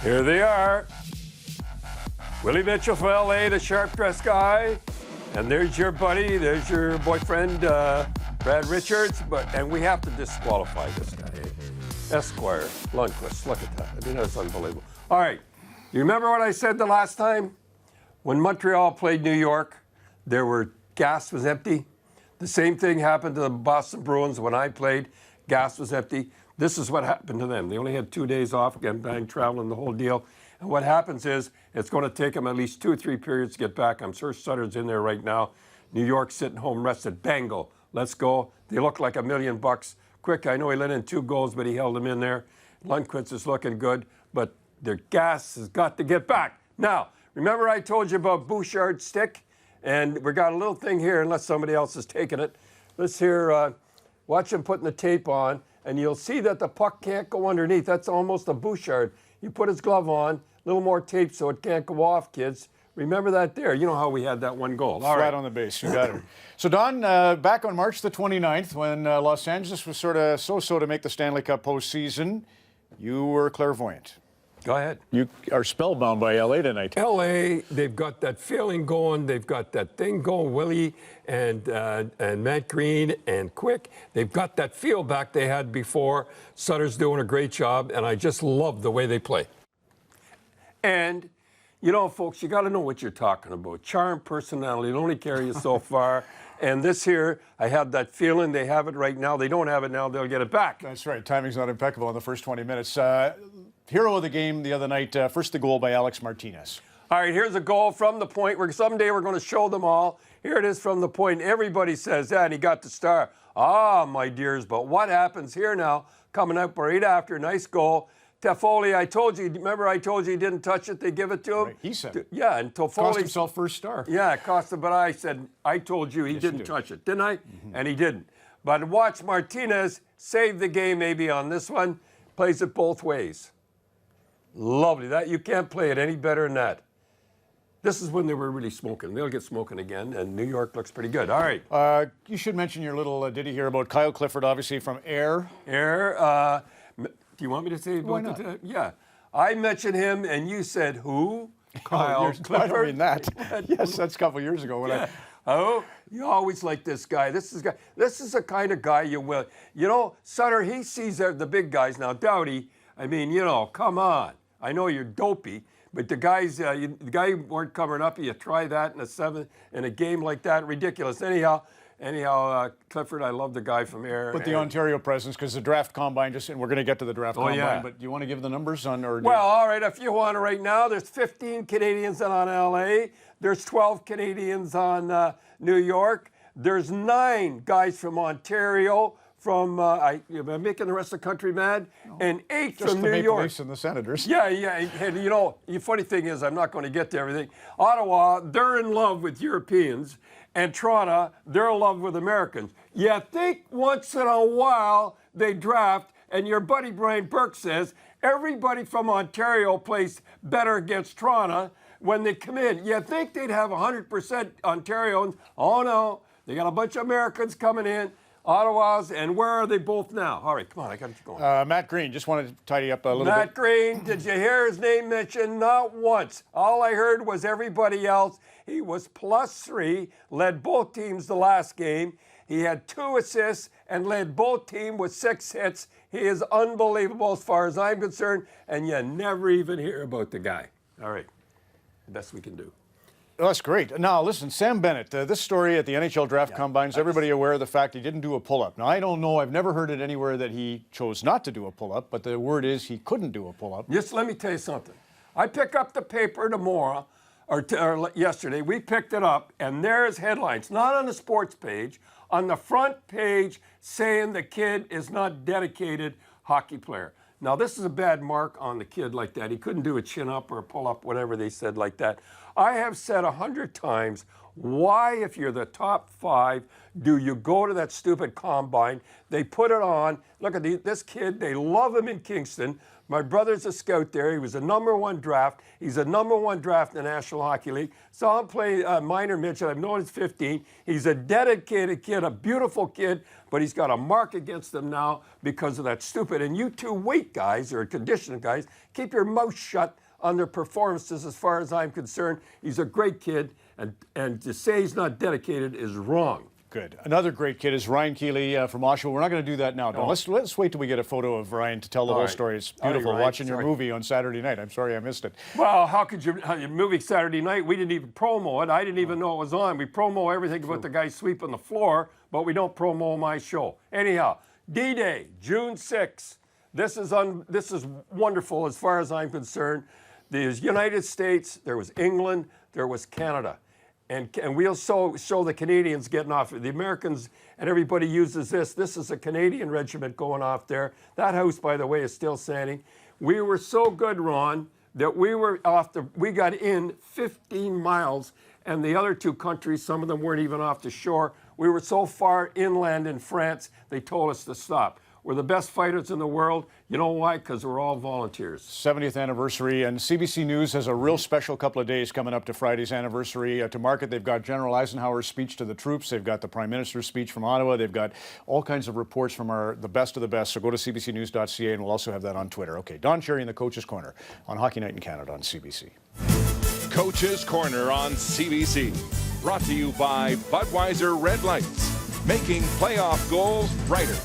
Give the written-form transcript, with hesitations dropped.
Here they are. Willie Mitchell from LA, the sharp-dressed guy. And there's your buddy, there's your boyfriend, Brad Richards. And we have to disqualify this guy. Esquire, Lundqvist, look at that. I mean, that's unbelievable. All right, you remember what I said the last time? When Montreal played New York, gas was empty. The same thing happened to the Boston Bruins when I played. Gas was empty. This is what happened to them. They only had 2 days off, again, traveling, the whole deal. And what happens is it's going to take them at least 2 or 3 periods to get back. I'm sure Sutter's in there right now. New York sitting home rested. Bango. Let's go. They look like $1 million. Quick, I know he let in 2 goals, but he held them in there. Lundqvist is looking good, but their gas has got to get back. Now, remember I told you about Bouchard's stick? And we got a little thing here, unless somebody else has taken it. Let's hear, watch him putting the tape on, and you'll see that the puck can't go underneath. That's almost a Bouchard. You put his glove on, a little more tape so it can't go off, kids. Remember that there. You know how we had that 1 goal. All Flat on the base. You got it. So, Don, back on March the 29th, when Los Angeles was sort of so-so to make the Stanley Cup postseason, you were clairvoyant. Go ahead. You are spellbound by L.A. tonight. L.A., they've got that feeling going. They've got that thing going. Willie and Matt Green and Quick, they've got that feel back they had before. Sutter's doing a great job, and I just love the way they play. And, you know, folks, you got to know what you're talking about. Charm, personality, it only carry you so far. And this here, I have that feeling. They have it right now. They don't have it now. They'll get it back. That's right. Timing's not impeccable in the first 20 minutes. Hero of the game the other night, first the goal by Alex Martinez. All right, here's a goal from the point. Someday we're going to show them all. Here it is from the point. Everybody says, and he got the star. Ah, my dears, but what happens here now? Coming up right after, nice goal. Toffoli, I told you, remember I told you he didn't touch it, they give it to him? Right, he said it. Yeah, and Toffoli. Cost himself first star. Yeah, it cost him, but I said, I told you he didn't touch it, didn't I? Mm-hmm. And he didn't. But watch Martinez save the game maybe on this one. Plays it both ways. Lovely. That you can't play it any better than that. This is when they were really smoking. They'll get smoking again, and New York looks pretty good. All right. You should mention your little ditty here about Kyle Clifford, obviously from Air. Air. Do you want me to say? Why not? Yeah. I mentioned him, and you said who? Kyle Clifford. I don't mean that. Yes, that's a couple years ago. When Oh, you always like this guy. This is the kind of guy you will. You know, Sutter, he sees the big guys now. Doughty, I mean, you know, come on. I know you're dopey, but the guys, the guy weren't covering up. You try that in a game like that, ridiculous. Anyhow, Clifford, I love the guy from Air. But the Ontario presence, because the draft combine and we're going to get to the draft combine. Yeah. But do you want to give the numbers on? Well, all right. If you want to, right now, there's 15 Canadians on LA. There's 12 Canadians on New York. There's 9 guys from Ontario. From I'm making the rest of the country mad, and 8 just from the New Maple York. Leafs and the Senators. Yeah. And you know, the funny thing is, I'm not going to get to everything. Ottawa, they're in love with Europeans, and Toronto, they're in love with Americans. You think once in a while they draft, and your buddy Brian Burke says everybody from Ontario plays better against Toronto when they come in. You think they'd have 100% Ontarians? Oh no, they got a bunch of Americans coming in. Ottawa's, and where are they both now? All right, come on, I got to keep going. Matt Green, just wanted to tidy up a little bit. Matt Green, did you hear his name mentioned? Not once. All I heard was everybody else. He was +3, led both teams the last game. He had 2 assists and led both teams with 6 hits. He is unbelievable as far as I'm concerned, and you never even hear about the guy. All right, the best we can do. That's great. Now, listen, Sam Bennett, this story at the NHL Draft Combines, everybody aware of the fact he didn't do a pull-up. Now, I don't know, I've never heard it anywhere that he chose not to do a pull-up, but the word is he couldn't do a pull-up. Just let me tell you something. I pick up the paper tomorrow, or yesterday, we picked it up, and there's headlines, not on the sports page, on the front page saying the kid is not dedicated hockey player. Now, this is a bad mark on the kid like that. He couldn't do a chin-up or a pull-up, whatever they said like that. I have said 100 times, Why, if you're the top 5, do you go to that stupid combine? They put it on. Look at this kid. They love him in Kingston. My brother's a scout there. He was a #1 draft. He's a #1 draft in the National Hockey League. Saw him play minor midget. I've known him 15. He's a dedicated kid, a beautiful kid, but he's got a mark against him now because of that stupid. And you two weight guys or conditioning guys, keep your mouth shut on their performances as far as I'm concerned. He's a great kid, and to say he's not dedicated is wrong. Good. Another great kid is Ryan Keeley from Oshawa. We're not going to do that now. No. Let's wait till we get a photo of Ryan to tell the whole story. It's beautiful watching your movie on Saturday night. I'm sorry I missed it. Well, how could your movie Saturday night? We didn't even promo it. I didn't even know it was on. We promo everything about the guy sweeping the floor, but we don't promo my show. Anyhow, D-Day, June 6th. This is wonderful as far as I'm concerned. There's United States, there was England, there was Canada. And we'll show the Canadians getting off. The Americans and everybody uses this. This is a Canadian regiment going off there. That house, by the way, is still standing. We were so good, Ron, that we got in 15 miles, and the other 2 countries, some of them weren't even off the shore. We were so far inland in France, they told us to stop. We're the best fighters in the world. You know why? Because we're all volunteers. 70th anniversary, and CBC News has a real special couple of days coming up to Friday's anniversary. To mark it, they've got General Eisenhower's speech to the troops. They've got the Prime Minister's speech from Ottawa. They've got all kinds of reports from the best of the best. So go to cbcnews.ca, and we'll also have that on Twitter. Okay, Don Cherry in the Coach's Corner on Hockey Night in Canada on CBC. Coach's Corner on CBC. Brought to you by Budweiser Red Lights, making playoff goals brighter.